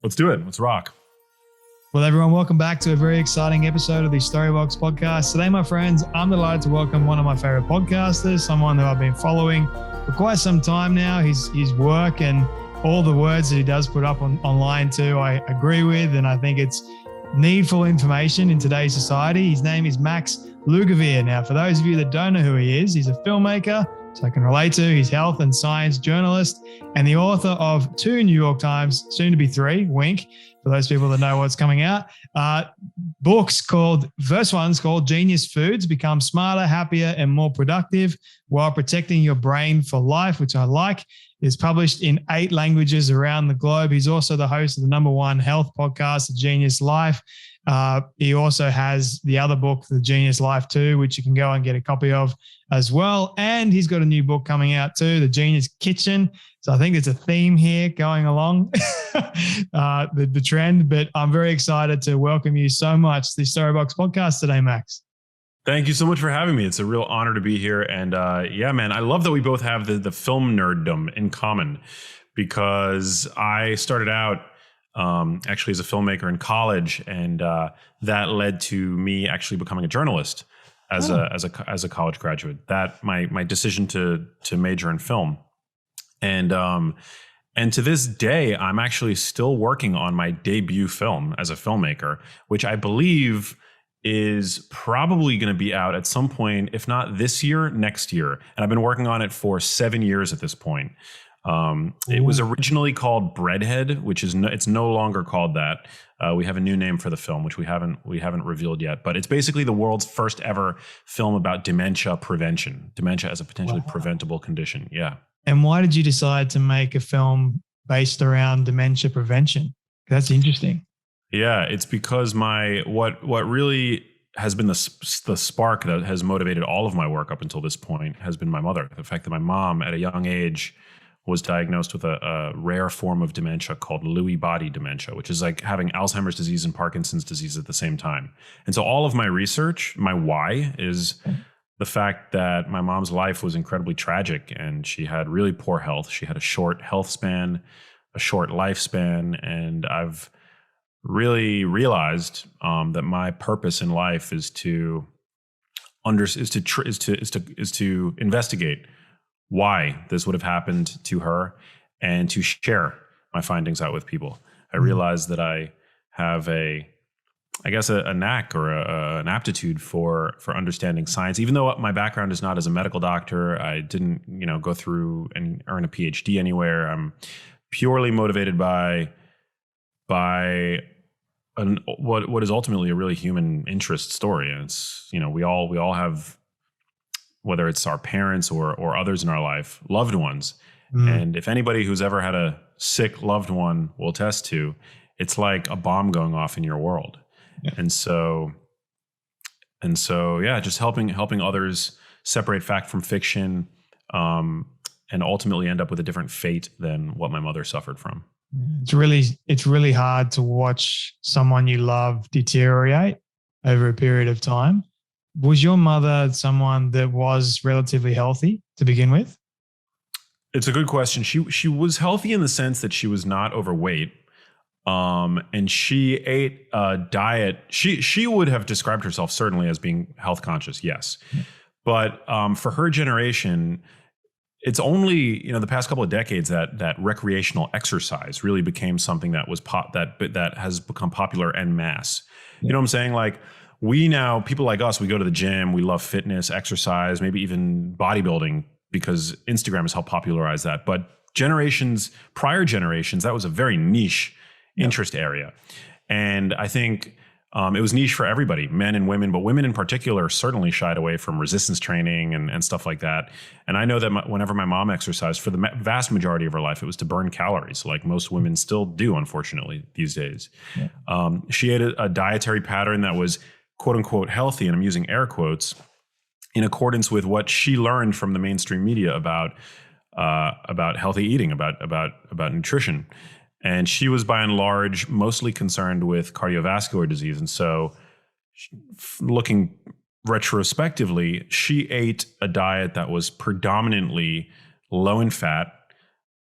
Let's do it. Let's rock. Well, everyone, welcome back to a very exciting episode of the Storybox podcast. Today, my friends, I'm delighted to welcome one of my favorite podcasters, someone that I've been following for quite some time now. His work and all the words that he does put up online too, I agree with, and I think it's needful information in today's society. His name is Max Lugavere. Now, for those of you that don't know who he is, he's a filmmaker, so I can relate to. He's health and science journalist and the author of 2 New York Times, soon to be 3, wink, for those people that know what's coming out, books called, first one's called Genius Foods, Become Smarter, Happier, and More Productive While Protecting Your Brain for Life, which I like. Is published in 8 languages around the globe. He's also the host of the #1 health podcast, The Genius Life. He also has the other book, The Genius Life 2, which you can go and get a copy of as well. And he's got a new book coming out too, The Genius Kitchen. So I think there's a theme here going along the trend, but I'm very excited to welcome you so much to the Storybox podcast today, Max. Thank you so much for having me. It's a real honor to be here. And yeah, man, I love that we both have the film nerddom in common, because I started out actually as a filmmaker in college, and that led to me actually becoming a journalist as a college graduate. That my decision to major in film, and to this day, I'm actually still working on my debut film as a filmmaker, which I believe is probably going to be out at some point, if not this year, next year. And I've been working on it for 7 years at this point. It was originally called Breadhead, which is it's no longer called that. We have a new name for the film, which we haven't revealed yet. But it's basically the world's first ever film about dementia prevention. Dementia as a potentially preventable condition. Yeah. And why did you decide to make a film based around dementia prevention? That's interesting. Yeah, it's because what really has been the spark that has motivated all of my work up until this point has been my mother. The fact that my mom at a young age was diagnosed with a rare form of dementia called Lewy body dementia, which is like having Alzheimer's disease and Parkinson's disease at the same time. And so all of my research, my why, is the fact that my mom's life was incredibly tragic, and she had really poor health. She had a short health span, a short lifespan, and I've really realized that my purpose in life is to investigate why this would have happened to her, and to share my findings out with people. I realized that I have a knack or an aptitude for understanding science. Even though my background is not as a medical doctor, I didn't go through and earn a PhD anywhere. I'm purely motivated by what is ultimately a really human interest story. And it's, we all have, whether it's our parents or others in our life, loved ones. And if anybody who's ever had a sick loved one will attest to, it's like a bomb going off in your world. Yeah. And so yeah, just helping others separate fact from fiction, and ultimately end up with a different fate than what my mother suffered from. It's really hard to watch someone you love deteriorate over a period of time. Was your mother someone that was relatively healthy to begin with? It's a good question. She was healthy in the sense that she was not overweight, and she ate a diet. She would have described herself certainly as being health conscious, yes, but for her generation, it's only the past couple of decades that recreational exercise really became something that was that has become popular en masse. You know what I'm saying? Like, people like us, we go to the gym, we love fitness, exercise, maybe even bodybuilding, because Instagram has helped popularize that. But prior generations, that was a very niche interest area. And I think it was niche for everybody, men and women, but women in particular certainly shied away from resistance training and stuff like that. And I know that whenever my mom exercised, for the vast majority of her life, it was to burn calories, like most women still do, unfortunately, these days. Yeah. She had a dietary pattern that was quote unquote healthy, and I'm using air quotes, in accordance with what she learned from the mainstream media about healthy eating, about nutrition. And she was by and large mostly concerned with cardiovascular disease. And so looking retrospectively, she ate a diet that was predominantly low in fat,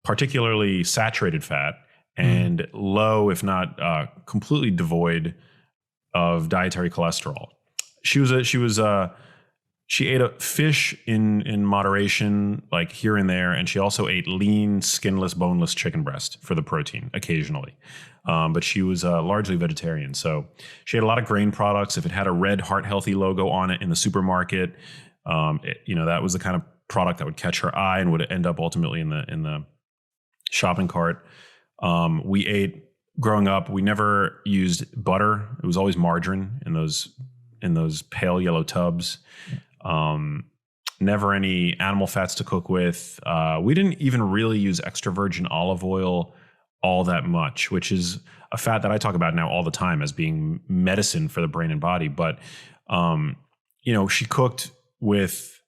particularly saturated fat, and low, if not completely devoid of dietary cholesterol. She ate a fish in moderation, like here and there, and she also ate lean, skinless, boneless chicken breast for the protein occasionally. But she was largely vegetarian, so she had a lot of grain products. If it had a red Heart Healthy logo on it in the supermarket, that was the kind of product that would catch her eye and would end up ultimately in the shopping cart. We ate growing up. We never used butter. It was always margarine in those pale yellow tubs. Never any animal fats to cook with. We didn't even really use extra virgin olive oil all that much, which is a fat that I talk about now all the time as being medicine for the brain and body. But, she cooked with,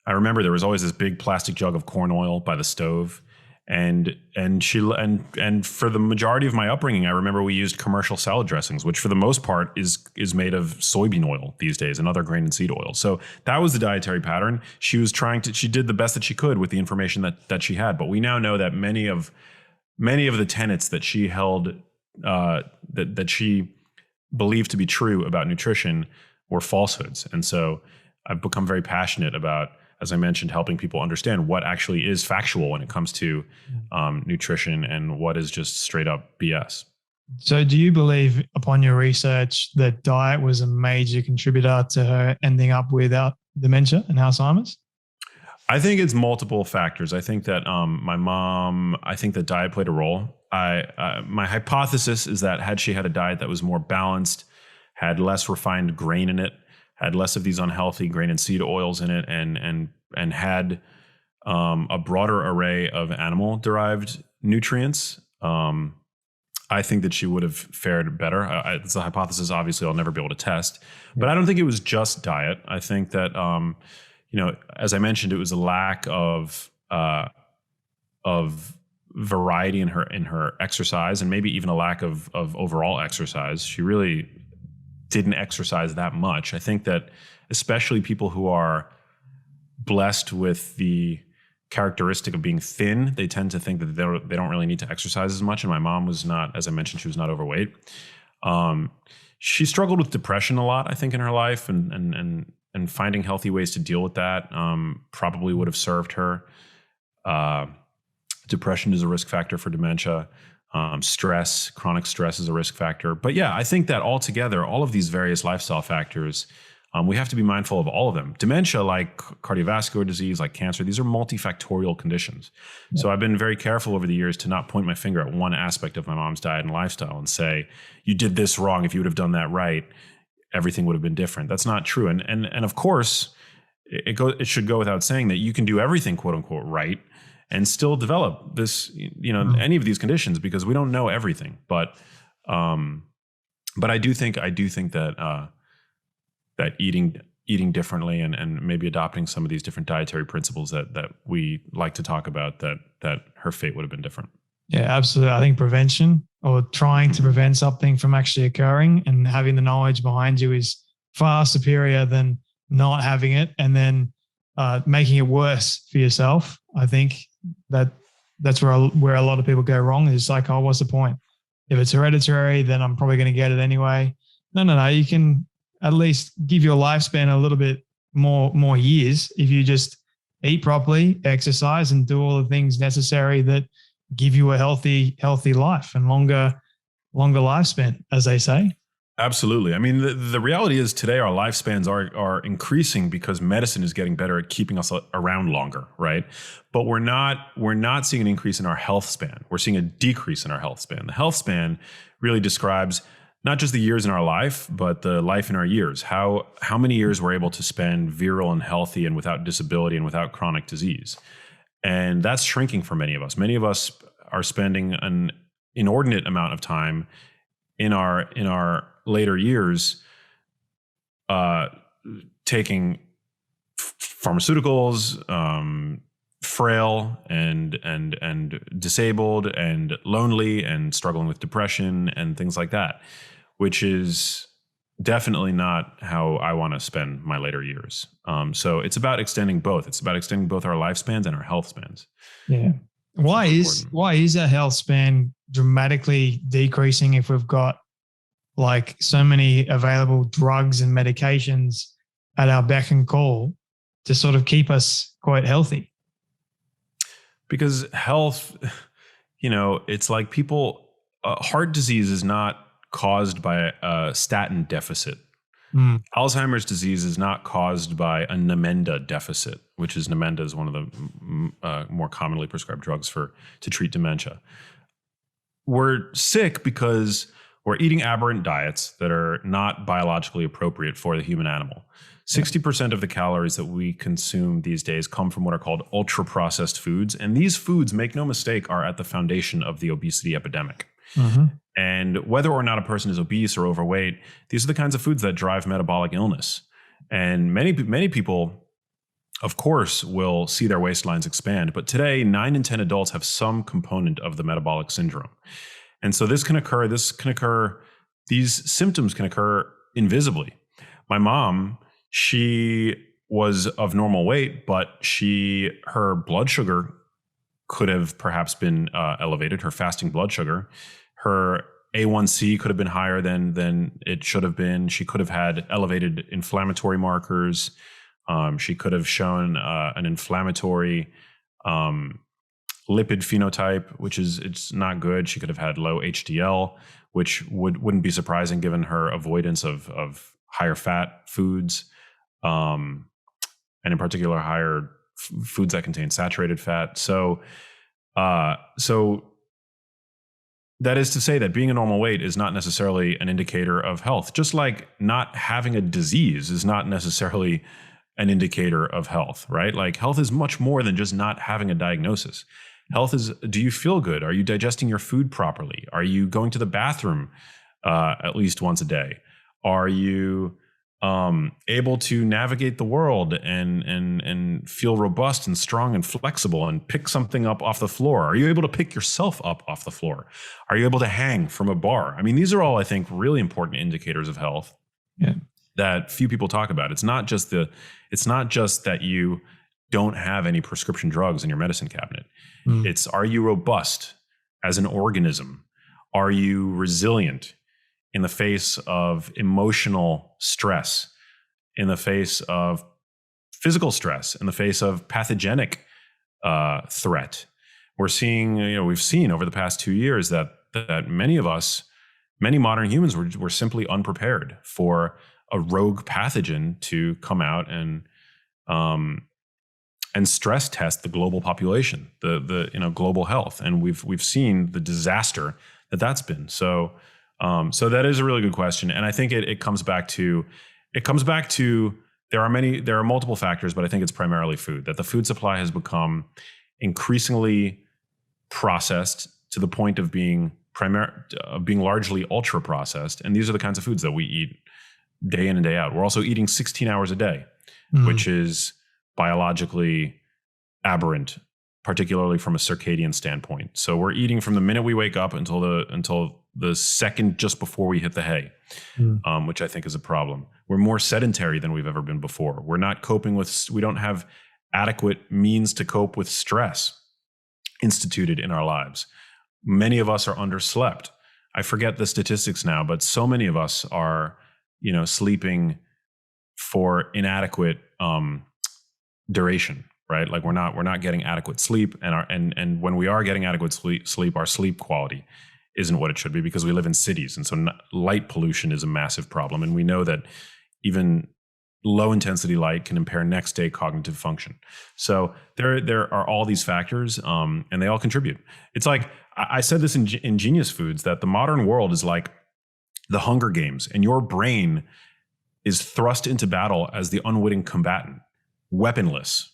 I remember there was always this big plastic jug of corn oil by the stove. And for the majority of my upbringing, I remember we used commercial salad dressings, which for the most part is made of soybean oil these days and other grain and seed oil. So that was the dietary pattern. She did the best that she could with the information that she had. But we now know that many of the tenets that she held, that she believed to be true about nutrition were falsehoods. And so I've become very passionate about, as I mentioned, helping people understand what actually is factual when it comes to nutrition and what is just straight up BS. So do you believe, upon your research, that diet was a major contributor to her ending up without dementia and Alzheimer's? I think it's multiple factors. I think that I think that diet played a role. My hypothesis is that had she had a diet that was more balanced, had less refined grain in it, had less of these unhealthy grain and seed oils in it, and had a broader array of animal-derived nutrients, I think that she would have fared better. It's a hypothesis, obviously, I'll never be able to test. But I don't think it was just diet. I think that, as I mentioned, it was a lack of variety in her exercise, and maybe even a lack of overall exercise. She really didn't exercise that much. I think that especially people who are blessed with the characteristic of being thin, they tend to think that they don't really need to exercise as much. And my mom was not, as I mentioned, she was not overweight. She struggled with depression a lot, I think, in her life, and finding healthy ways to deal with that probably would have served her. Depression is a risk factor for dementia. Stress, chronic stress is a risk factor. But yeah, I think that altogether, all of these various lifestyle factors, we have to be mindful of all of them. Dementia, like cardiovascular disease, like cancer, these are multifactorial conditions. Yeah. So I've been very careful over the years to not point my finger at one aspect of my mom's diet and lifestyle and say, you did this wrong. If you would have done that right, everything would have been different. That's not true. And of course, it should go without saying that you can do everything, quote unquote, right, and still develop this, any of these conditions, because we don't know everything. But I do think that that eating differently and maybe adopting some of these different dietary principles that we like to talk about, that her fate would have been different. Yeah, absolutely. I think prevention, or trying to prevent something from actually occurring, and having the knowledge behind you, is far superior than not having it and then making it worse for yourself. I think that's where a lot of people go wrong. It's like, oh, what's the point? If it's hereditary, then I'm probably going to get it anyway. No. You can at least give your lifespan a little bit more years if you just eat properly, exercise, and do all the things necessary that give you a healthy life and longer lifespan, as they say. Absolutely. I mean, the reality is today our lifespans are increasing because medicine is getting better at keeping us around longer, right? But we're not seeing an increase in our health span. We're seeing a decrease in our health span. The health span really describes not just the years in our life, but the life in our years. How many years we're able to spend virile and healthy and without disability and without chronic disease. And that's shrinking for many of us. Many of us are spending an inordinate amount of time in our later years taking pharmaceuticals, frail and disabled and lonely and struggling with depression and things like that, which is definitely not how I want to spend my later years. So it's about extending both. It's about extending both our lifespans and our health spans. Yeah. Why is our health span dramatically decreasing if we've got like so many available drugs and medications at our beck and call to sort of keep us quite healthy? Because health, it's like people, heart disease is not caused by a statin deficit. Alzheimer's disease is not caused by a Namenda deficit, which is Namenda is one of the more commonly prescribed drugs to treat dementia. We're sick because we're eating aberrant diets that are not biologically appropriate for the human animal. 60% of the calories that we consume these days come from what are called ultra-processed foods. And these foods, make no mistake, are at the foundation of the obesity epidemic. Mm-hmm. And whether or not a person is obese or overweight, these are the kinds of foods that drive metabolic illness. And many people, of course, will see their waistlines expand. But today, 9 in 10 adults have some component of the metabolic syndrome. And so these symptoms can occur invisibly. My mom, she was of normal weight, but her blood sugar could have perhaps been elevated, her fasting blood sugar. Her A1C could have been higher than it should have been. She could have had elevated inflammatory markers. She could have shown an inflammatory lipid phenotype, which it's not good. She could have had low HDL, which wouldn't be surprising given her avoidance of higher fat foods, and in particular higher foods that contain saturated fat. So that is to say that being a normal weight is not necessarily an indicator of health, just like not having a disease is not necessarily an indicator of health, right? Like health is much more than just not having a diagnosis. Health is, do you feel good? Are you digesting your food properly? Are you going to the bathroom at least once a day? Are you able to navigate the world and feel robust and strong and flexible and pick something up off the floor? Are you able to pick yourself up off the floor? Are you able to hang from a bar? I mean, these are all, I think, really important indicators of health that few people talk about. It's not just that you don't have any prescription drugs in your medicine cabinet. It's, are you robust as an organism? Are you resilient in the face of emotional stress, in the face of physical stress, in the face of pathogenic threat? We've seen over the past 2 years that many modern humans were simply unprepared for a rogue pathogen to come out and stress test the global population, the global health, and we've seen the disaster that's been. So that is a really good question, and I think it comes back to there are multiple factors, but I think it's primarily food. That the food supply has become increasingly processed to the point of being largely ultra processed, and these are the kinds of foods that we eat day in and day out. We're also eating 16 hours a day, which is biologically aberrant, particularly from a circadian standpoint. So we're eating from the minute we wake up until the second just before we hit the hay, which I think is a problem. We're more sedentary than we've ever been before. We don't have adequate means to cope with stress instituted in our lives. Many of us are underslept. I forget the statistics now, but so many of us are, sleeping for inadequate duration, right? Like we're not getting adequate sleep, and when we are getting adequate sleep, our sleep quality isn't what it should be because we live in cities, and so light pollution is a massive problem, and we know that even low intensity light can impair next day cognitive function. So there are all these factors, and they all contribute. It's like I said this in Genius Foods, that the modern world is like the Hunger Games, and your brain is thrust into battle as the unwitting combatant, weaponless.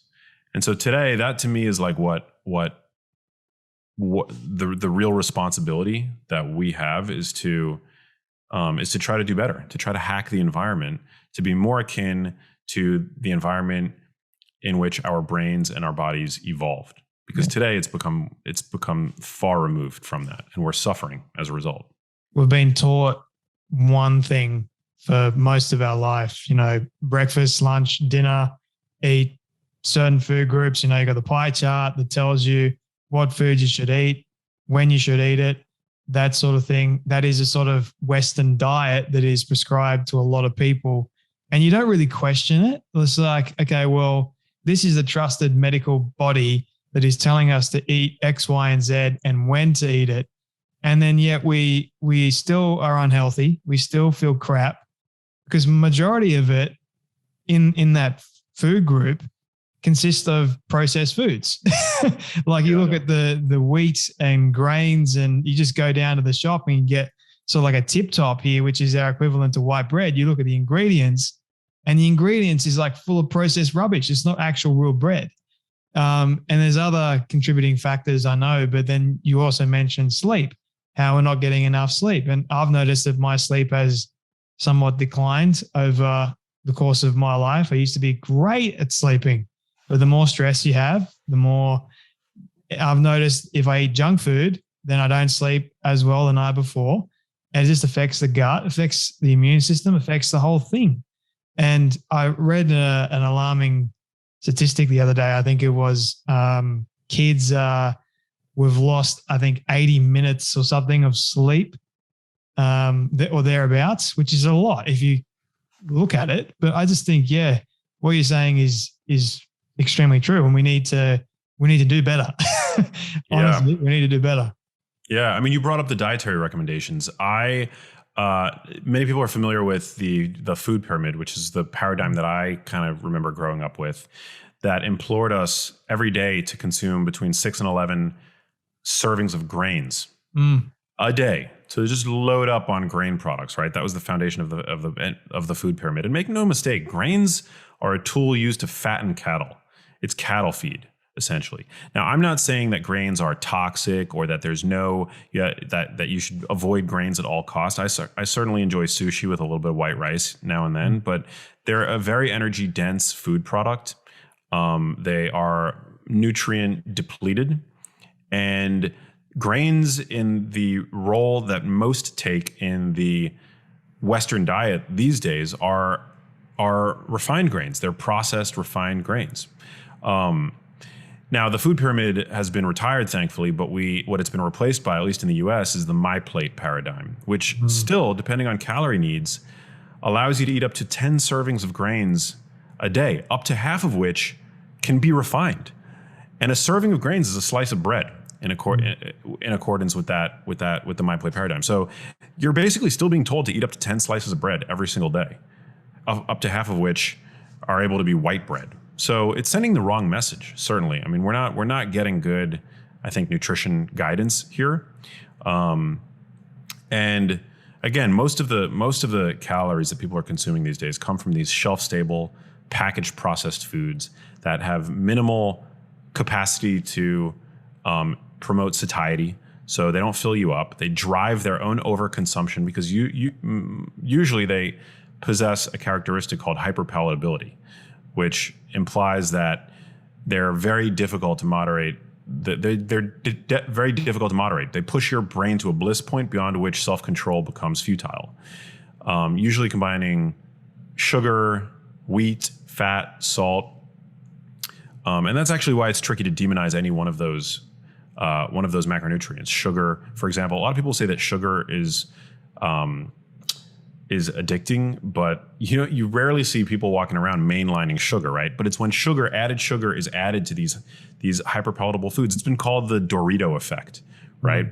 And so today, that to me is like what the real responsibility that we have is to try to do better, to try to hack the environment, to be more akin to the environment in which our brains and our bodies evolved. Because today it's become far removed from that, and we're suffering as a result. We've been taught one thing for most of our life, breakfast, lunch, dinner, eat certain food groups. You got the pie chart that tells you what foods you should eat, when you should eat it, that sort of thing. That is a sort of Western diet that is prescribed to a lot of people. And you don't really question it. It's like, okay, well, this is a trusted medical body that is telling us to eat X, Y, and Z and when to eat it. And then yet we still are unhealthy. We still feel crap because majority of it in that food group consists of processed foods. Like you look at the wheat and grains and you just go down to the shop and you get sort of like a tip top here, which is our equivalent to white bread. You look at the ingredients and the ingredients is like full of processed rubbish. It's not actual real bread. And there's other contributing factors I know, but then you also mentioned sleep, how we're not getting enough sleep. And I've noticed that my sleep has somewhat declined over the course of my life. I used to be great at sleeping, but the more stress you have, the more I've noticed if I eat junk food, then I don't sleep as well the night before. And it just affects the gut, affects the immune system, affects the whole thing. And I read an alarming statistic the other day. I think it was kids, we've lost, I think, 80 minutes or something of sleep or thereabouts, which is a lot if you look at it. But I just think, yeah, what you're saying is extremely true, and we need to do better. Honestly, we need to do better. Yeah, I mean, you brought up the dietary recommendations. Many people are familiar with the food pyramid, which is the paradigm that I kind of remember growing up with, that implored us every day to consume between 6 and 11 servings of grains a day. So just load up on grain products, right? That was the foundation of the food pyramid. And make no mistake, grains are a tool used to fatten cattle. It's cattle feed, essentially. Now, I'm not saying that grains are toxic or that there's that you should avoid grains at all costs. I certainly enjoy sushi with a little bit of white rice now and then, but they're a very energy dense food product. They are nutrient depleted, and grains, in the role that most take in the Western diet these days, are refined grains. They're processed refined grains. Now, the food pyramid has been retired, thankfully, but what it's been replaced by, at least in the US, is the My Plate paradigm, which still, depending on calorie needs, allows you to eat up to 10 servings of grains a day, up to half of which can be refined. And a serving of grains is a slice of bread in accordance with the My Plate paradigm. So you're basically still being told to eat up to 10 slices of bread every single day, up to half of which are able to be white bread. So it's sending the wrong message, certainly. I mean, we're not getting good, I think, nutrition guidance here. And again, most of the calories that people are consuming these days come from these shelf-stable, packaged processed foods that have minimal capacity to promote satiety. So they don't fill you up. They drive their own overconsumption because usually they possess a characteristic called hyperpalatability, which implies that they're very difficult to moderate. They're very difficult to moderate. They push your brain to a bliss point beyond which self-control becomes futile. Usually combining sugar, wheat, fat, salt, and that's actually why it's tricky to demonize any one of those macronutrients. Sugar, for example, a lot of people say that sugar is addicting, but you rarely see people walking around mainlining sugar, right? But it's when added sugar is added to these hyperpalatable foods. It's been called the Dorito effect, right?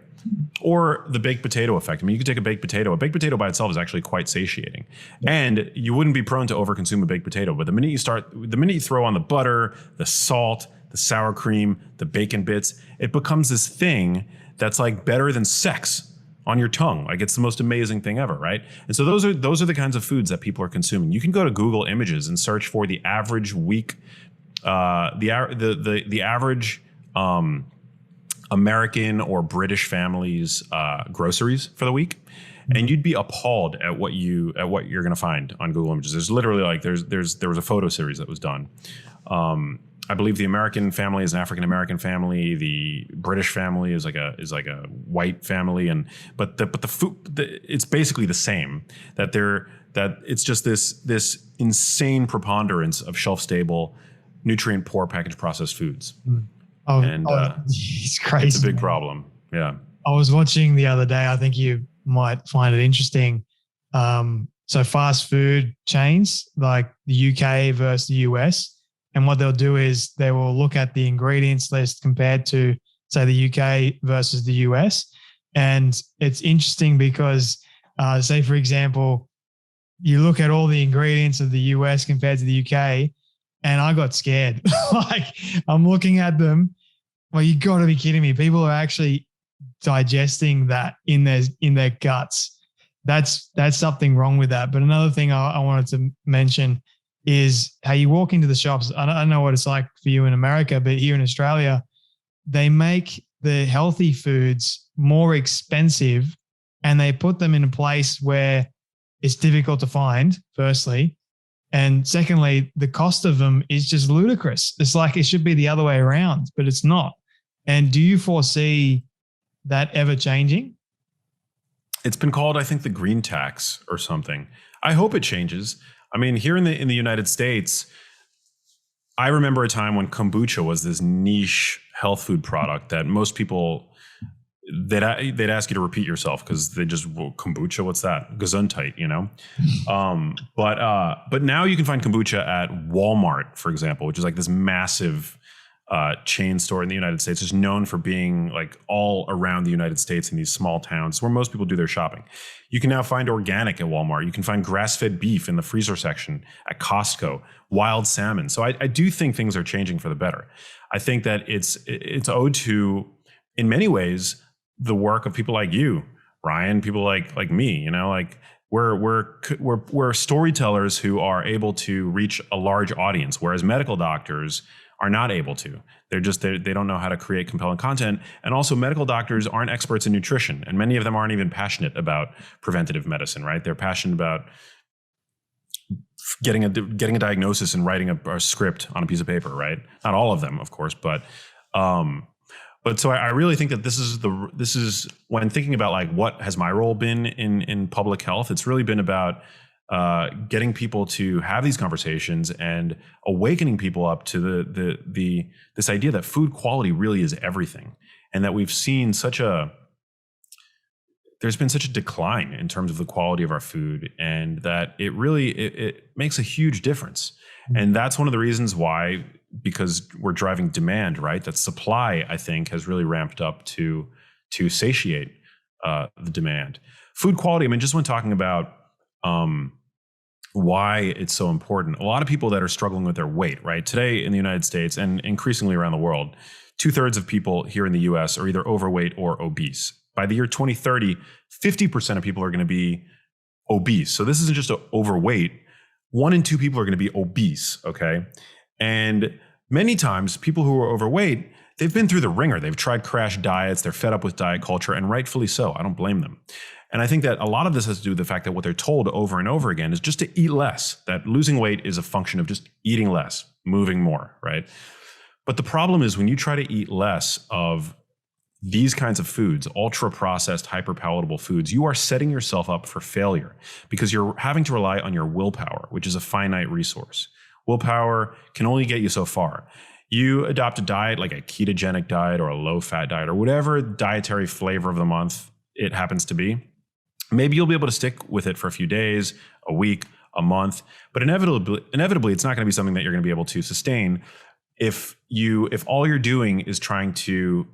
Or the baked potato effect. I mean, you could take a baked potato. A baked potato by itself is actually quite satiating, and you wouldn't be prone to overconsume a baked potato. But the minute you throw on the butter, the salt, the sour cream, the bacon bits, it becomes this thing that's like better than sex on your tongue. Like, it's the most amazing thing ever, right? And so those are the kinds of foods that people are consuming. You can go to Google Images and search for the average week, the average American or British family's groceries for the week, and you'd be appalled at what you're going to find on Google Images. There's literally there was a photo series that was done. I believe the American family is an African American family. The British family is like a white family, but the food, it's basically the same. That it's just this insane preponderance of shelf stable, nutrient poor packaged processed foods. And it's crazy. it's a big man. problem. Yeah. I was watching the other day. I think you might find it interesting. So fast food chains like the UK versus the US. And what they'll do is they will look at the ingredients list compared to, say, the UK versus the US. And it's interesting because, say, for example, you look at all the ingredients of the US compared to the UK, and I got scared. Like, I'm looking at them. Well, you got to be kidding me. People are actually digesting that in their guts. That's something wrong with that. But another thing I wanted to mention is how you walk into the shops. I don't know what it's like for you in America, but here in Australia, they make the healthy foods more expensive, and they put them in a place where it's difficult to find, firstly. And secondly, the cost of them is just ludicrous. It's like it should be the other way around, but it's not. And do you foresee that ever changing? It's been called, I think, the green tax or something. I hope it changes. I mean, here in the United States, I remember a time when kombucha was this niche health food product that most people, they'd ask you to repeat yourself because they just, well, kombucha, what's that? Gesundheit, you know? But now you can find kombucha at Walmart, for example, which is like this massive chain store in the United States. Is known for being like all around the United States in these small towns where most people do their shopping. You can now find organic at Walmart. You can find grass-fed beef in the freezer section at Costco, wild salmon. So I do think things are changing for the better. I think that it's owed to, in many ways, the work of people like you, Ryan, people like me, you know, like we're storytellers who are able to reach a large audience, whereas medical doctors are not able to. They don't know how to create compelling content. And also medical doctors aren't experts in nutrition. And many of them aren't even passionate about preventative medicine, right? They're passionate about getting a diagnosis and writing a script on a piece of paper, right? Not all of them, of course, but so I really think that this is when thinking about like what has my role been in public health, it's really been about getting people to have these conversations and awakening people up to this idea that food quality really is everything, and that we've seen there's been such a decline in terms of the quality of our food, and that it really it makes a huge difference. And that's one of the reasons why, because we're driving demand, right? That supply, I think, has really ramped up to satiate the demand. Food quality, I mean, just when talking about why it's so important. A lot of people that are struggling with their weight, right? Today in the United States and increasingly around the world, 2/3 of people here in the US are either overweight or obese. By the year 2030, 50% of people are going to be obese. So this isn't just overweight. 1 in 2 people are going to be obese, okay? And many times people who are overweight, they've been through the ringer. They've tried crash diets. They're fed up with diet culture, and rightfully so. I don't blame them. And I think that a lot of this has to do with the fact that what they're told over and over again is just to eat less, that losing weight is a function of just eating less, moving more, right? But the problem is when you try to eat less of these kinds of foods, ultra-processed, hyper-palatable foods, you are setting yourself up for failure because you're having to rely on your willpower, which is a finite resource. Willpower can only get you so far. You adopt a diet like a ketogenic diet or a low-fat diet or whatever dietary flavor of the month it happens to be. Maybe you'll be able to stick with it for a few days, a week, a month, but inevitably it's not going to be something that you're going to be able to sustain if all you're doing is trying to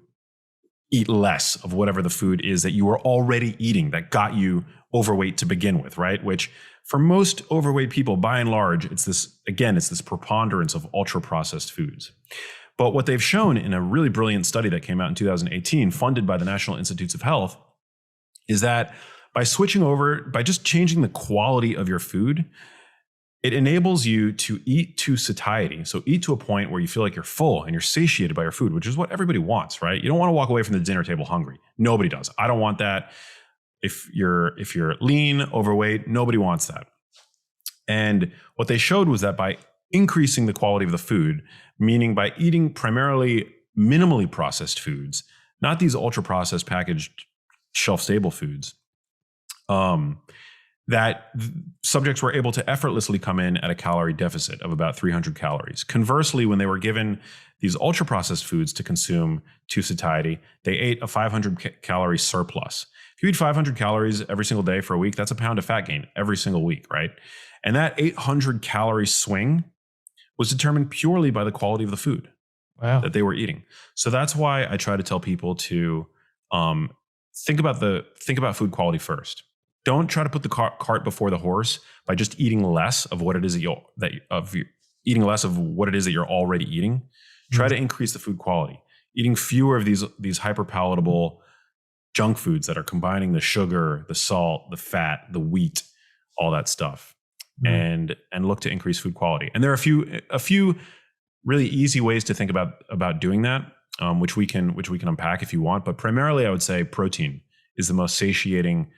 eat less of whatever the food is that you were already eating that got you overweight to begin with, right? Which for most overweight people, by and large, it's this preponderance of ultra-processed foods. But what they've shown in a really brilliant study that came out in 2018, funded by the National Institutes of Health, is that by just changing the quality of your food, it enables you to eat to satiety. So eat to a point where you feel like you're full and you're satiated by your food, which is what everybody wants, right? You don't want to walk away from the dinner table hungry. Nobody does. I don't want that. If you're lean, overweight, nobody wants that. And what they showed was that by increasing the quality of the food, meaning by eating primarily minimally processed foods, not these ultra-processed packaged shelf-stable foods, subjects were able to effortlessly come in at a calorie deficit of about 300 calories. Conversely, when they were given these ultra processed foods to consume to satiety, they ate a 500 calorie surplus. If you eat 500 calories every single day for a week, that's a pound of fat gain every single week, right? And that 800 calorie swing was determined purely by the quality of the food that they were eating. So that's why I try to tell people to think about food quality first. Don't try to put the cart before the horse by just eating less of what it is that you're already eating. Try to increase the food quality. Eating fewer of these hyper palatable junk foods that are combining the sugar, the salt, the fat, the wheat, all that stuff, and look to increase food quality. And there are a few really easy ways to think about doing that, which we can unpack if you want. But primarily, I would say protein is the most satiating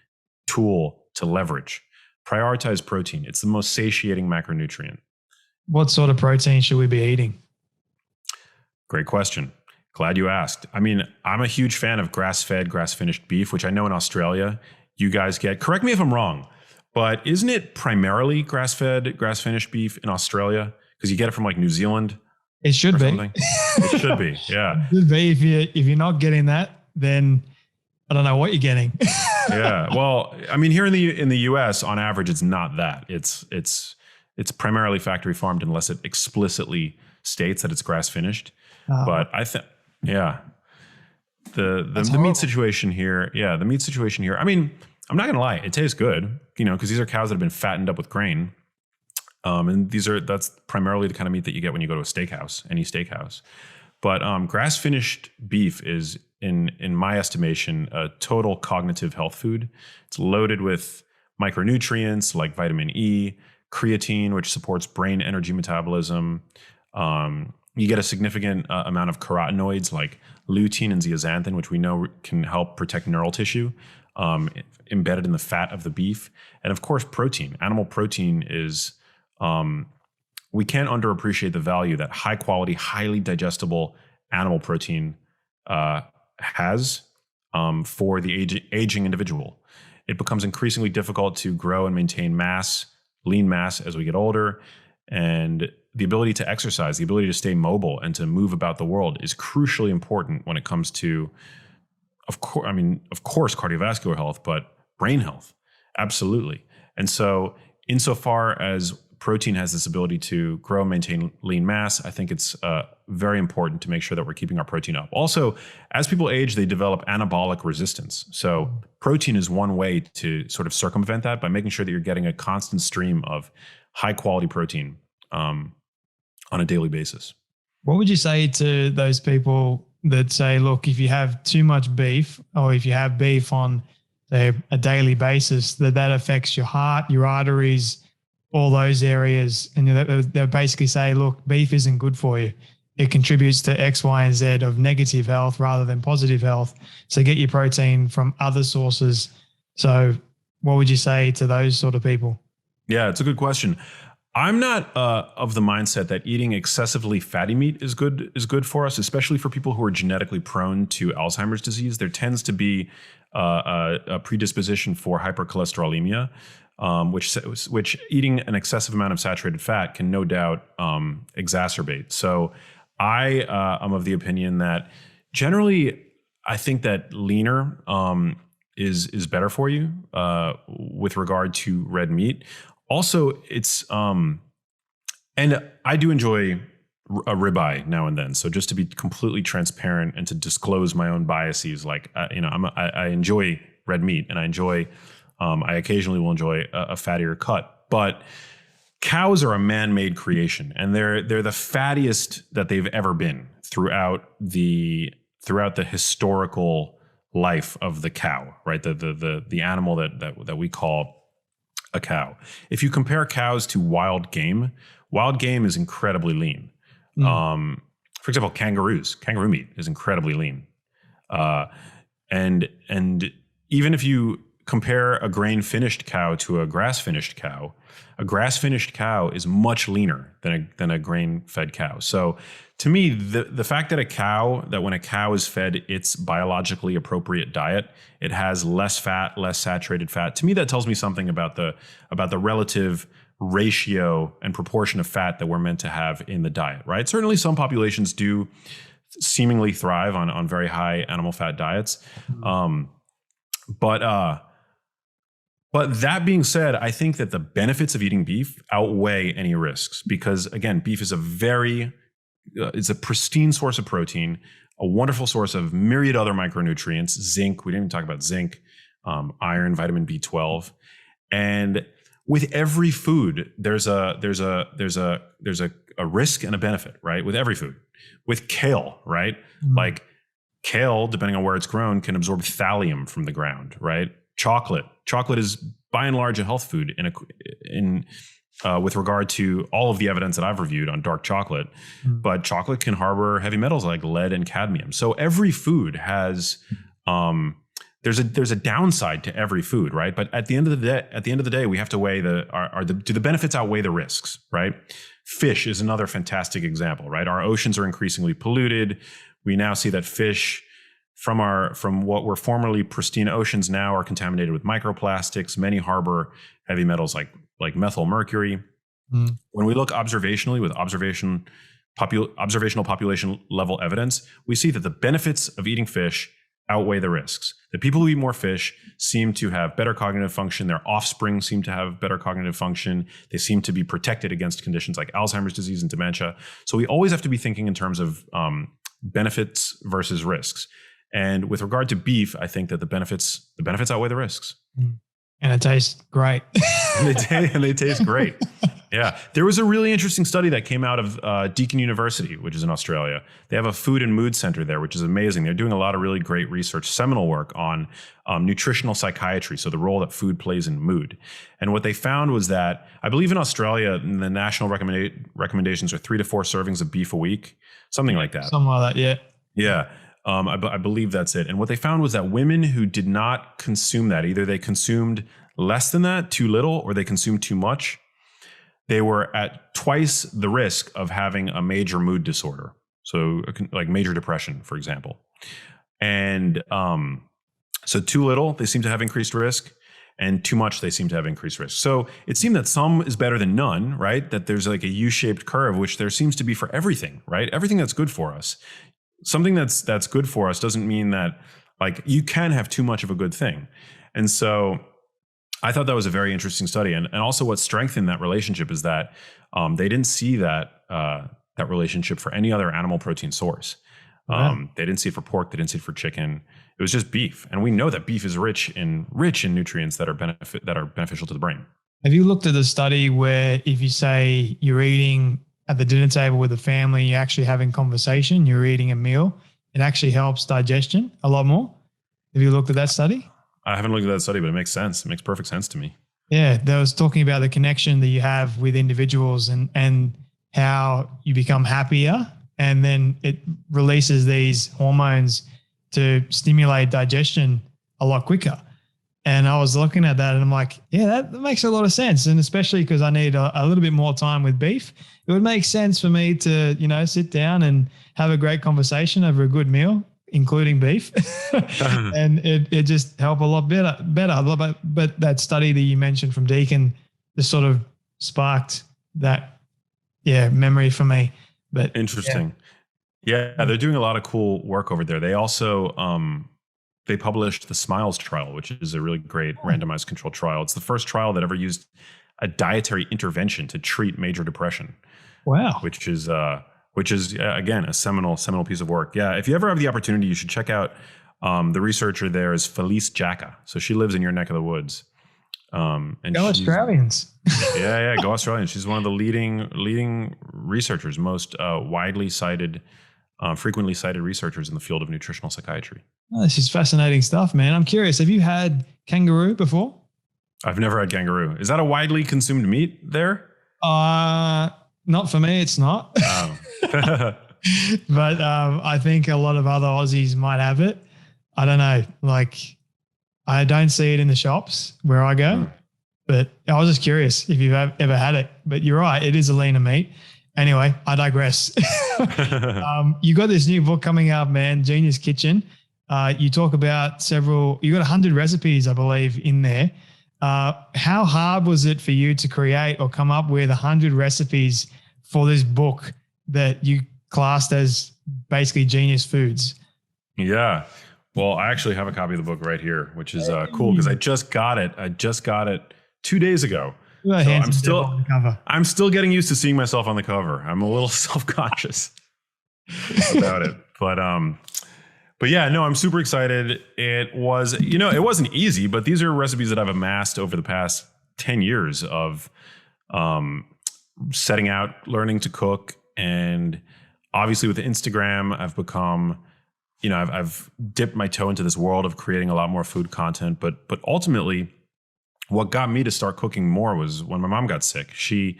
tool to leverage. Prioritize protein. It's the most satiating macronutrient. What sort of protein should we be eating? Great question. Glad you asked. I mean, I'm a huge fan of grass-fed, grass-finished beef, which I know in Australia you guys get. Correct me if I'm wrong, but isn't it primarily grass-fed, grass-finished beef in Australia? Because you get it from like New Zealand. It should be. It should be. Yeah. It should be. If you're not getting that, then I don't know what you're getting. Yeah. Well, I mean, here in the US, on average, it's not that. It's primarily factory farmed unless it explicitly states that it's grass finished. But I think, yeah, the meat situation here. Yeah, the meat situation here. I mean, I'm not gonna lie, it tastes good. Because these are cows that have been fattened up with grain. And that's primarily the kind of meat that you get when you go to a steakhouse, any steakhouse. But grass finished beef is, in my estimation, a total cognitive health food. It's loaded with micronutrients like vitamin E, creatine, which supports brain energy metabolism. You get a significant amount of carotenoids like lutein and zeaxanthin, which we know can help protect neural tissue embedded in the fat of the beef. And of course, protein. Animal protein is, we can't underappreciate the value that high quality, highly digestible animal protein has for the aging individual. It becomes increasingly difficult to grow and maintain mass, lean mass as we get older. And the ability to exercise, the ability to stay mobile and to move about the world is crucially important when it comes to, of course, cardiovascular health, but brain health. Absolutely. And so insofar as protein has this ability to grow and maintain lean mass, I think it's very important to make sure that we're keeping our protein up. Also, as people age, they develop anabolic resistance. So protein is one way to sort of circumvent that by making sure that you're getting a constant stream of high quality protein on a daily basis. What would you say to those people that say, look, if you have too much beef, or if you have beef on, say, a daily basis, that affects your heart, your arteries, all those areas, and they'll basically say, look, beef isn't good for you. It contributes to X, Y, and Z of negative health rather than positive health. So get your protein from other sources. So what would you say to those sort of people? Yeah, it's a good question. I'm not of the mindset that eating excessively fatty meat is good for us, especially for people who are genetically prone to Alzheimer's disease. There tends to be a predisposition for hypercholesterolemia, which eating an excessive amount of saturated fat can no doubt exacerbate. So I am of the opinion that generally I think that leaner is better for you with regard to red meat. Also, it's and I do enjoy a ribeye now and then. So just to be completely transparent and to disclose my own biases, like I enjoy red meat, and I occasionally will enjoy a fattier cut. But cows are a man-made creation, and they're the fattiest that they've ever been throughout the historical life of the cow, right? The animal that we call a cow. If you compare cows to wild game is incredibly lean. For example, kangaroo meat is incredibly lean. And even if you compare a grain-finished cow to a grass-finished cow, a grass-finished cow is much leaner than a grain-fed cow. So to me, the fact that when a cow is fed its biologically appropriate diet, it has less fat, less saturated fat. To me, that tells me something about the relative ratio and proportion of fat that we're meant to have in the diet, right? Certainly some populations do seemingly thrive on very high animal fat diets. But that being said, I think that the benefits of eating beef outweigh any risks because, again, beef is it's a pristine source of protein, a wonderful source of myriad other micronutrients, zinc. We didn't even talk about zinc, iron, vitamin B12, and with every food, there's a risk and a benefit, right? With every food, with kale, right? Like kale, depending on where it's grown, can absorb thallium from the ground, right? Chocolate is by and large a health food with regard to all of the evidence that I've reviewed on dark chocolate, but chocolate can harbor heavy metals like lead and cadmium. So every food has, there's a downside to every food, right? But at the end of the day, we have to weigh do the benefits outweigh the risks, right? Fish is another fantastic example, right? Our oceans are increasingly polluted. We now see that fish from what were formerly pristine oceans now are contaminated with microplastics. Many harbor heavy metals like methyl mercury. When we look observationally with observational population level evidence, we see that the benefits of eating fish outweigh the risks. The people who eat more fish seem to have better cognitive function. Their offspring seem to have better cognitive function. They seem to be protected against conditions like Alzheimer's disease and dementia. So we always have to be thinking in terms of benefits versus risks. And with regard to beef, I think that the benefits outweigh the risks. And it tastes great. and they taste great. Yeah. There was a really interesting study that came out of Deakin University, which is in Australia. They have a food and mood center there, which is amazing. They're doing a lot of really great research, seminal work on nutritional psychiatry, so the role that food plays in mood. And what they found was that, I believe in Australia, the national recommendations are 3 to 4 servings of beef a week, something like that. Something like that, yeah. Yeah. I believe that's it. And what they found was that women who did not consume that, either they consumed less than that, too little, or they consumed too much, they were at twice the risk of having a major mood disorder. So like major depression, for example. And so too little, they seem to have increased risk, and too much, they seem to have increased risk. So it seemed that some is better than none, right? That there's like a U-shaped curve, which there seems to be for everything, right? Everything that's good for us. Something that's good for us doesn't mean that like you can have too much of a good thing. And so I thought that was a very interesting study. And also what strengthened that relationship is that they didn't see that relationship for any other animal protein source. They didn't see it for pork. They didn't see it for chicken. It was just beef. And we know that beef is rich in nutrients that are beneficial to the brain. Have you looked at the study where if you say you're eating at the dinner table with the family, you're actually having conversation, you're eating a meal, it actually helps digestion a lot more? Have you looked at that study? I haven't looked at that study, but it makes sense. It makes perfect sense to me. Yeah, that was talking about the connection that you have with individuals and how you become happier, and then it releases these hormones to stimulate digestion a lot quicker. And I was looking at that and I'm like, yeah, that makes a lot of sense. And especially because I need a little bit more time with beef, it would make sense for me to, sit down and have a great conversation over a good meal, including beef. And it just helped a lot better. But that study that you mentioned from Deakin just sort of sparked that, memory for me. But interesting. Yeah, they're doing a lot of cool work over there. They also, they published the SMILES trial, which is a really great randomized controlled trial. It's the first trial that ever used a dietary intervention to treat major depression. Wow. Which is again, a seminal piece of work. Yeah. If you ever have the opportunity, you should check out, the researcher there is Felice Jacka. So she lives in your neck of the woods. And go Australians. Yeah. Go Australians. She's one of the leading researchers, most widely cited, frequently cited researchers in the field of nutritional psychiatry. Oh, this is fascinating stuff, man. I'm curious. Have you had kangaroo before? I've never had kangaroo. Is that a widely consumed meat there? Not for me. It's not. Oh. But I think a lot of other Aussies might have it. I don't know. Like, I don't see it in the shops where I go, but I was just curious if you've ever had it. But you're right, it is a leaner meat. Anyway, I digress. You got this new book coming out, man, Genius Kitchen. You talk about you got 100 recipes, I believe, in there. How hard was it for you to create or come up with 100 recipes for this book that you classed as basically genius foods? Yeah. Well, I actually have a copy of the book right here, which is cool because I just got it. I just got it 2 days ago. So I'm still getting used to seeing myself on the cover. I'm a little self-conscious about it, but yeah, no, I'm super excited. It was, it wasn't easy, but these are recipes that I've amassed over the past 10 years of setting out, learning to cook. And obviously with Instagram, I've become, I've dipped my toe into this world of creating a lot more food content. But ultimately, what got me to start cooking more was when my mom got sick. It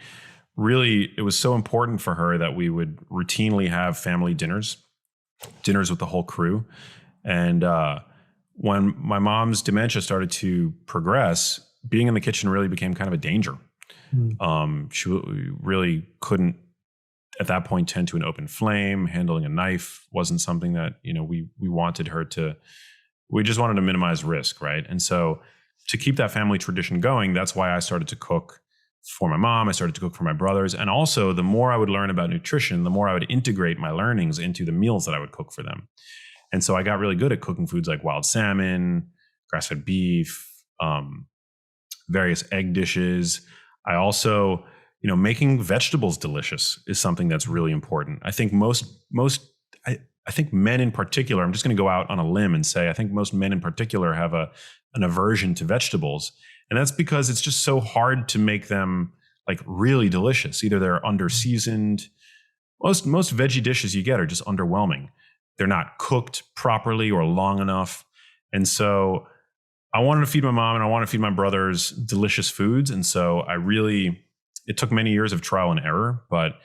was so important for her that we would routinely have family dinners with the whole crew. And when my mom's dementia started to progress, being in the kitchen really became kind of a danger. She really couldn't, at that point, tend to an open flame. Handling a knife wasn't something that, we wanted her to, we just wanted to minimize risk, right? And so to keep that family tradition going, that's why I started to cook for my mom. I started to cook for my brothers. And also, the more I would learn about nutrition, the more I would integrate my learnings into the meals that I would cook for them. And so I got really good at cooking foods like wild salmon, grass-fed beef, various egg dishes. I also, making vegetables delicious is something that's really important. I think I think men in particular, I'm just going to go out on a limb and say, I think most men in particular have an aversion to vegetables. And that's because it's just so hard to make them like really delicious. Either they're under seasoned. Most veggie dishes you get are just underwhelming. They're not cooked properly or long enough. And so I wanted to feed my mom and I want to feed my brothers delicious foods. And so it took many years of trial and error, but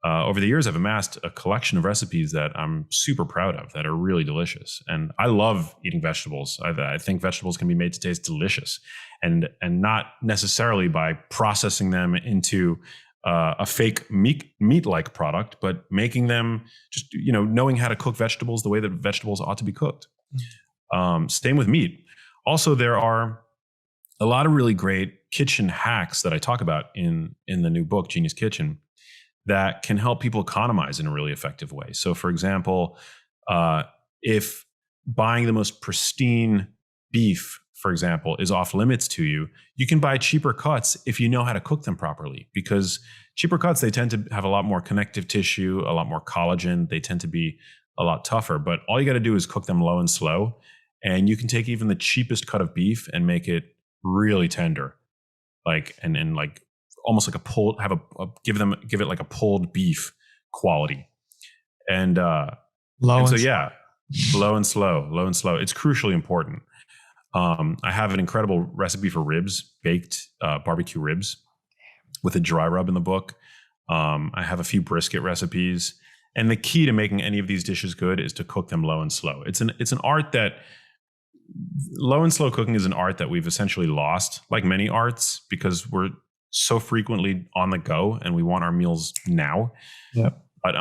over the years, I've amassed a collection of recipes that I'm super proud of that are really delicious. And I love eating vegetables. I think vegetables can be made to taste delicious, and not necessarily by processing them into a fake meat-like product, but making them just, knowing how to cook vegetables the way that vegetables ought to be cooked. Same with meat. Also, there are a lot of really great kitchen hacks that I talk about in the new book, Genius Kitchen, that can help people economize in a really effective way. So for example, if buying the most pristine beef, for example, is off limits to you, you can buy cheaper cuts if you know how to cook them properly, because cheaper cuts, they tend to have a lot more connective tissue, a lot more collagen. They tend to be a lot tougher, but all you got to do is cook them low and slow. And you can take even the cheapest cut of beef and make it really tender, and almost like a pulled, give it like a pulled beef quality. And low and slow. It's crucially important. I have an incredible recipe for ribs, baked barbecue ribs with a dry rub in the book. I have a few brisket recipes, and the key to making any of these dishes good is to cook them low and slow. It's an art that low and slow cooking is an art that we've essentially lost, like many arts, because we're so frequently on the go and we want our meals now. Yeah. But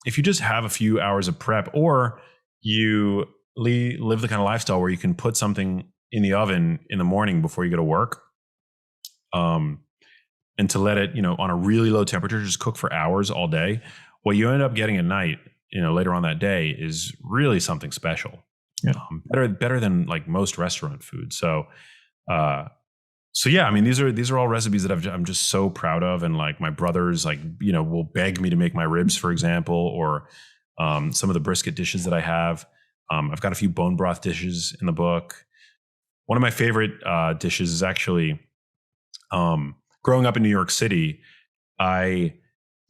if you just have a few hours of prep, or you live the kind of lifestyle where you can put something in the oven in the morning before you go to work, and to let it, on a really low temperature, just cook for hours all day, what you end up getting at night, later on that day, is really something special. Yeah. Better than like most restaurant food. So yeah, I mean, these are all recipes that I'm just so proud of. And like my brothers, will beg me to make my ribs, for example, or some of the brisket dishes that I have. I've got a few bone broth dishes in the book. One of my favorite dishes is actually, growing up in New York City, I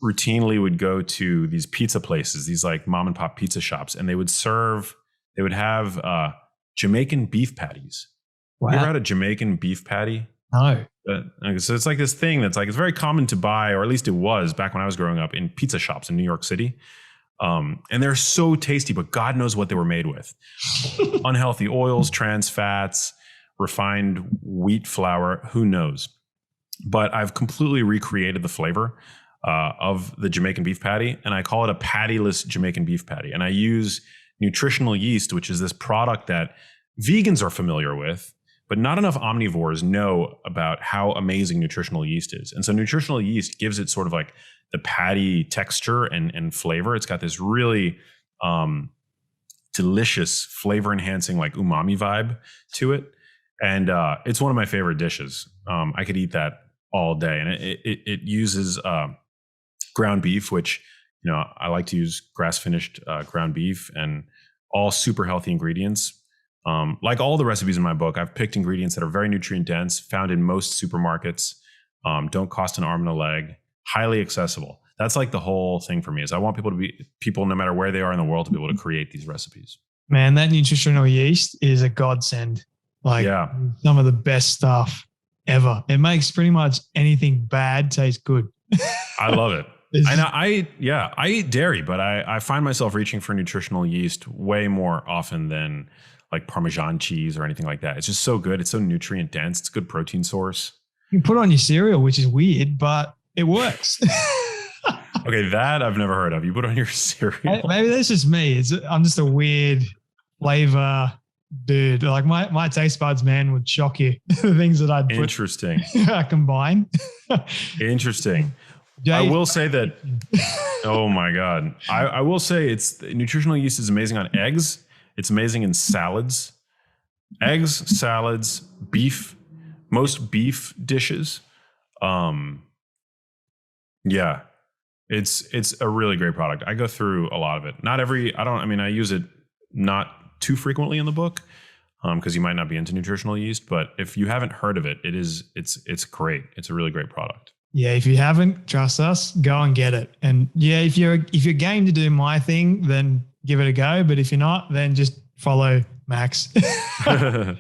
routinely would go to these pizza places, these like mom and pop pizza shops, and they would have Jamaican beef patties. Wow. You ever had a Jamaican beef patty? No. So it's like this thing that's like, it's very common to buy, or at least it was back when I was growing up, in pizza shops in New York City. And they're so tasty, but God knows what they were made with. Unhealthy oils, trans fats, refined wheat flour, who knows? But I've completely recreated the flavor of the Jamaican beef patty, and I call it a pattyless Jamaican beef patty. And I use Nutritional yeast, which is this product that vegans are familiar with, but not enough omnivores know about how amazing nutritional yeast is. And so nutritional yeast gives it sort of like the patty texture and flavor. It's got this really delicious, flavor enhancing, like umami vibe to it. And it's one of my favorite dishes. I could eat that all day. And it uses ground beef, which, you know, I like to use grass-finished ground beef, and all super healthy ingredients. Like all the recipes in my book, I've picked ingredients that are very nutrient dense, found in most supermarkets, don't cost an arm and a leg, highly accessible. That's like the whole thing for me, is I want people no matter where they are in the world to be able to create these recipes. Man, that nutritional yeast is a godsend. Like some of the best stuff ever. It makes pretty much anything bad taste good. I love it. And I eat dairy, but I find myself reaching for nutritional yeast way more often than like Parmesan cheese or anything like that. It's just so good. It's so nutrient dense. It's a good protein source. You can put it on your cereal, which is weird, but it works. Okay, that I've never heard of. You put it on your cereal. Maybe that's just me. I'm just a weird flavor dude. Like my taste buds, man, would shock you. The things that I'd Interesting. Combine. Interesting. I will say that, oh my God. I will say nutritional yeast is amazing on eggs. It's amazing in salads, eggs, salads, beef, most beef dishes. Yeah, it's a really great product. I go through a lot of it. I use it not too frequently in the book, because you might not be into nutritional yeast, but if you haven't heard of it, it's great. It's a really great product. Yeah, if you haven't, trust us, go and get it. And yeah, if you're game to do my thing, then give it a go. But if you're not, then just follow Max. But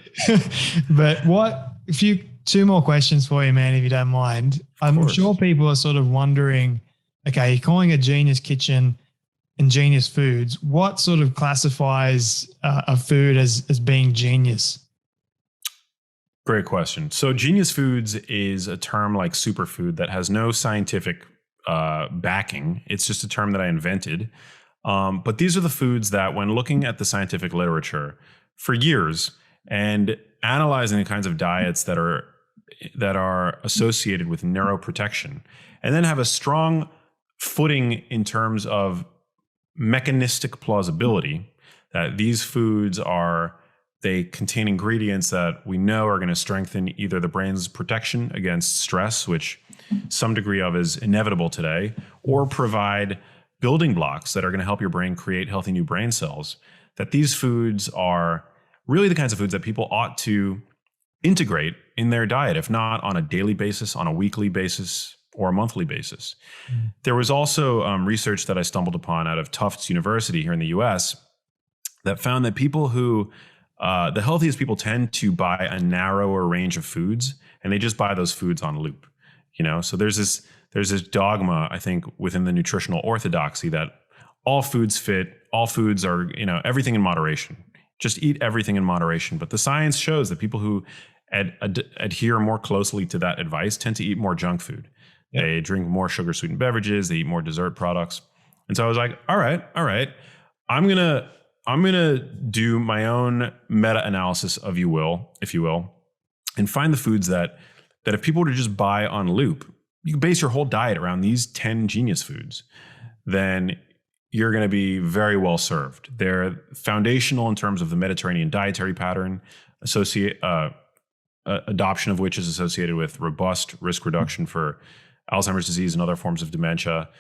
two more questions for you, man, if you don't mind. I'm sure people are sort of wondering, okay, you're calling a Genius Kitchen and Genius Foods. What sort of classifies a food as being genius? Great question. So Genius Foods is a term like superfood that has no scientific backing. It's just a term that I invented. But these are the foods that, when looking at the scientific literature for years and analyzing the kinds of diets that are associated with neuroprotection, and then have a strong footing in terms of mechanistic plausibility, that these foods they contain ingredients that we know are going to strengthen either the brain's protection against stress, which some degree of is inevitable today, or provide building blocks that are going to help your brain create healthy new brain cells. That these foods are really the kinds of foods that people ought to integrate in their diet, if not on a daily basis, on a weekly basis, or a monthly basis. There was also research that I stumbled upon out of Tufts University here in the US that found that people who the healthiest people tend to buy a narrower range of foods, and they just buy those foods on loop. You know, so there's this dogma, I think, within the nutritional orthodoxy that all foods fit, all foods are, everything in moderation. Just eat everything in moderation. But the science shows that people who adhere more closely to that advice tend to eat more junk food. Yep. They drink more sugar sweetened beverages. They eat more dessert products. And so I was like, all right, I'm gonna do my own meta-analysis if you will, and find the foods that if people were to just buy on loop, you can base your whole diet around these 10 genius foods, then you're going to be very well served. They're foundational in terms of the Mediterranean dietary pattern, adoption of which is associated with robust risk reduction for Alzheimer's disease and other forms of dementia.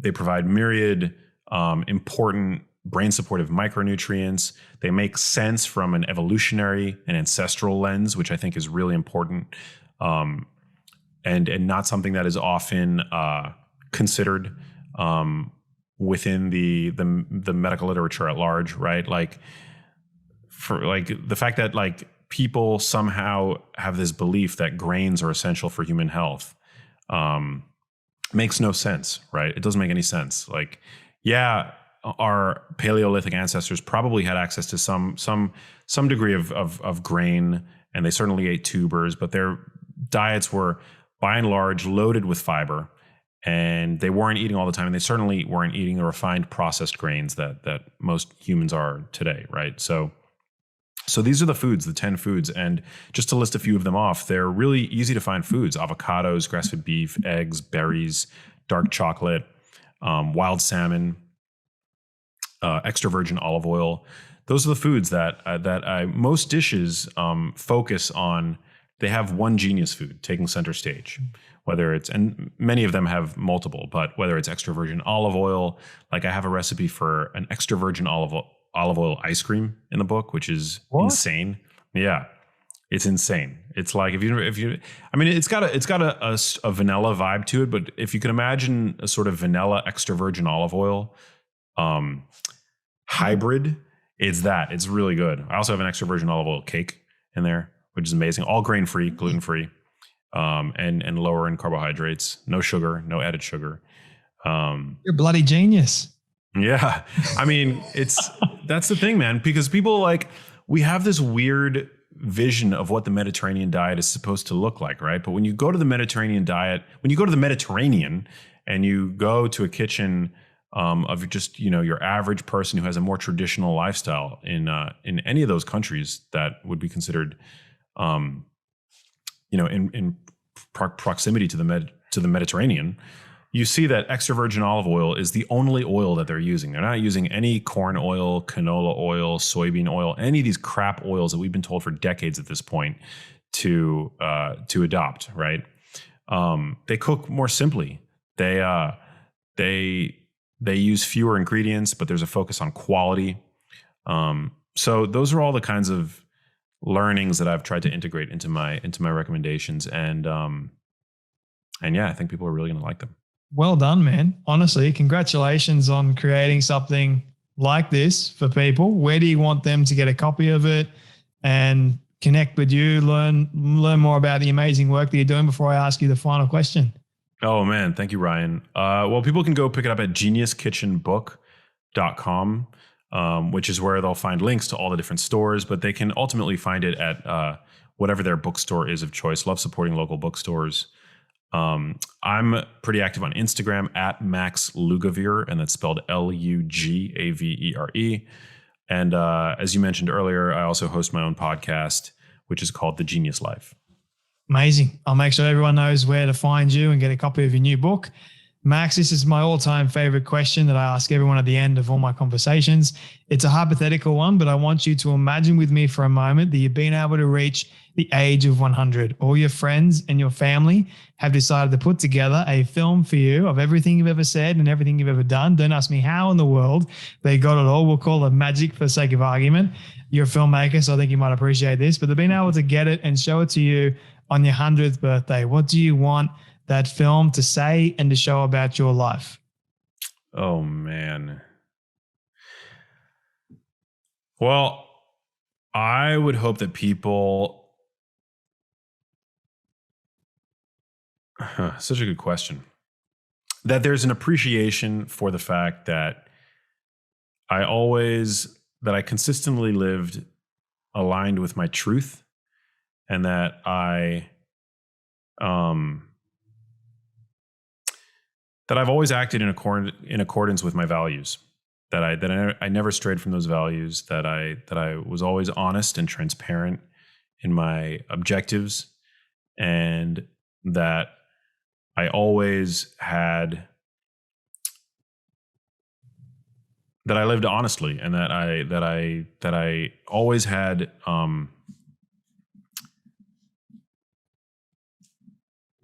They provide myriad important brain supportive micronutrients. They make sense from an evolutionary and ancestral lens, which I think is really important, and not something that is often considered within the medical literature at large, right? Like, for like the fact that like people somehow have this belief that grains are essential for human health makes no sense, right? It doesn't make any sense. Like, yeah, our Paleolithic ancestors probably had access to some degree of grain, and they certainly ate tubers, but their diets were by and large loaded with fiber, and they weren't eating all the time, and they certainly weren't eating the refined processed grains that most humans are today, right? So these are the foods, the 10 foods, and just to list a few of them off, they're really easy to find foods: avocados, grass-fed beef, eggs, berries, dark chocolate, wild salmon, extra virgin olive oil. Those are the foods that most dishes focus on. They have one genius food taking center stage, whether it's, and many of them have multiple, but whether it's extra virgin olive oil, like I have a recipe for an extra virgin olive oil ice cream in the book, which is insane. Yeah, it's insane. It's like if you, I mean, it's got a vanilla vibe to it, but if you can imagine a sort of vanilla extra virgin olive oil hybrid, it's really good. I also have an extra virgin olive oil cake in there, which is amazing. All grain-free, gluten-free, and lower in carbohydrates. No sugar, no added sugar. You're a bloody genius. Yeah. I mean, that's the thing, man, because people we have this weird vision of what the Mediterranean diet is supposed to look like, right? But when you go to the Mediterranean and you go to a kitchen of just, your average person who has a more traditional lifestyle in any of those countries that would be considered in proximity to the Mediterranean, you see that extra virgin olive oil is the only oil that they're using. They're not using any corn oil, canola oil, soybean oil, any of these crap oils that we've been told for decades at this point to adopt, right? They cook more simply. They use fewer ingredients, but there's a focus on quality. So those are all the kinds of learnings that I've tried to integrate into my recommendations, and yeah, I think people are really going to like them. Well done, man. Honestly, congratulations on creating something like this for people. Where do you want them to get a copy of it and connect with you, learn more about the amazing work that you're doing before I ask you the final question? Oh man, thank you, Ryan. Well, people can go pick it up at geniuskitchenbook.com, which is where they'll find links to all the different stores, but they can ultimately find it at whatever their bookstore is of choice. Love supporting local bookstores. I'm pretty active on Instagram at Max Lugavere, and that's spelled Lugavere. And as you mentioned earlier, I also host my own podcast, which is called The Genius Life. Amazing. I'll make sure everyone knows where to find you and get a copy of your new book. Max, this is my all-time favorite question that I ask everyone at the end of all my conversations. It's a hypothetical one, but I want you to imagine with me for a moment that you've been able to reach the age of 100. All your friends and your family have decided to put together a film for you of everything you've ever said and everything you've ever done. Don't ask me how in the world they got it all. We'll call it magic for the sake of argument. You're a filmmaker, so I think you might appreciate this, but they've been able to get it and show it to you on your 100th birthday. What do you want that film to say and to show about your life? Oh, man. Well, I would hope that people... Such a good question. That there's an appreciation for the fact that I consistently lived aligned with my truth, and that that I've always acted in accordance with my values, that I never strayed from those values, that I was always honest and transparent in my objectives, and that I always had, that I lived honestly, and that I always had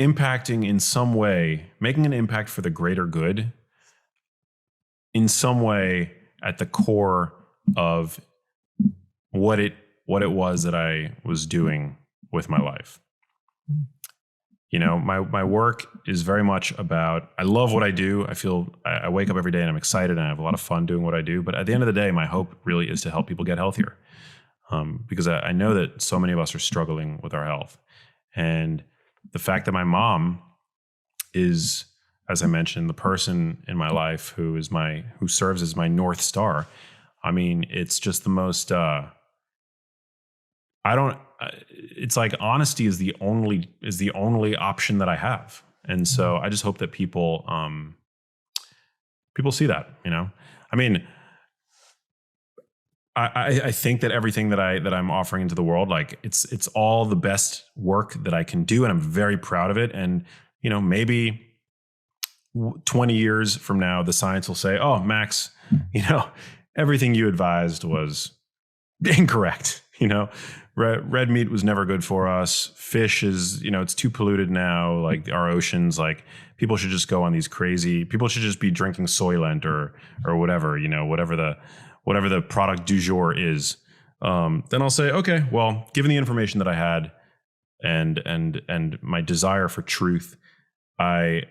impacting in some way, making an impact for the greater good in some way at the core of what it was that I was doing with my life. My work is very much about, I love what I do. I wake up every day and I'm excited and I have a lot of fun doing what I do. But at the end of the day, my hope really is to help people get healthier. Because I know that so many of us are struggling with our health. And the fact that my mom is as I mentioned, the person in my life who serves as my North Star. I mean, it's just the most, it's like honesty is the only option that I have. And so I just hope that people see that, I mean, I think that everything that I'm offering into the world, like it's all the best work that I can do. And I'm very proud of it. And, maybe 20 years from now, the science will say, oh, Max, everything you advised was incorrect. Red meat was never good for us. Fish is, it's too polluted now. Like our oceans, like people should just go on these people should just be drinking Soylent or whatever, whatever the product du jour is. Then I'll say, okay, well, given the information that I had and my desire for truth, I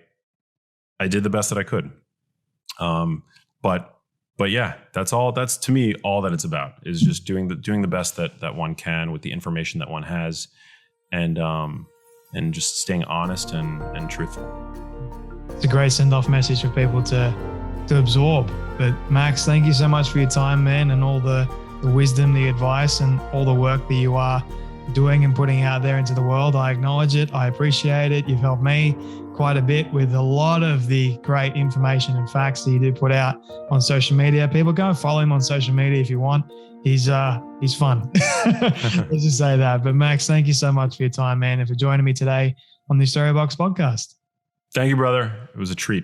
did the best that I could. But yeah, that's to me, all that it's about is just doing the best that one can with the information that one has, and just staying honest and truthful. It's a great send-off message for people to absorb. But Max, thank you so much for your time, man, and all the wisdom, the advice, and all the work that you are doing and putting out there into the world. I acknowledge it. I appreciate it. You've helped me quite a bit with a lot of the great information and facts that you do put out on social media. People, go and follow him on social media if you want. He's fun. Let's just say that. But Max, thank you so much for your time, man, and for joining me today on the Storybox podcast. Thank you, brother. It was a treat.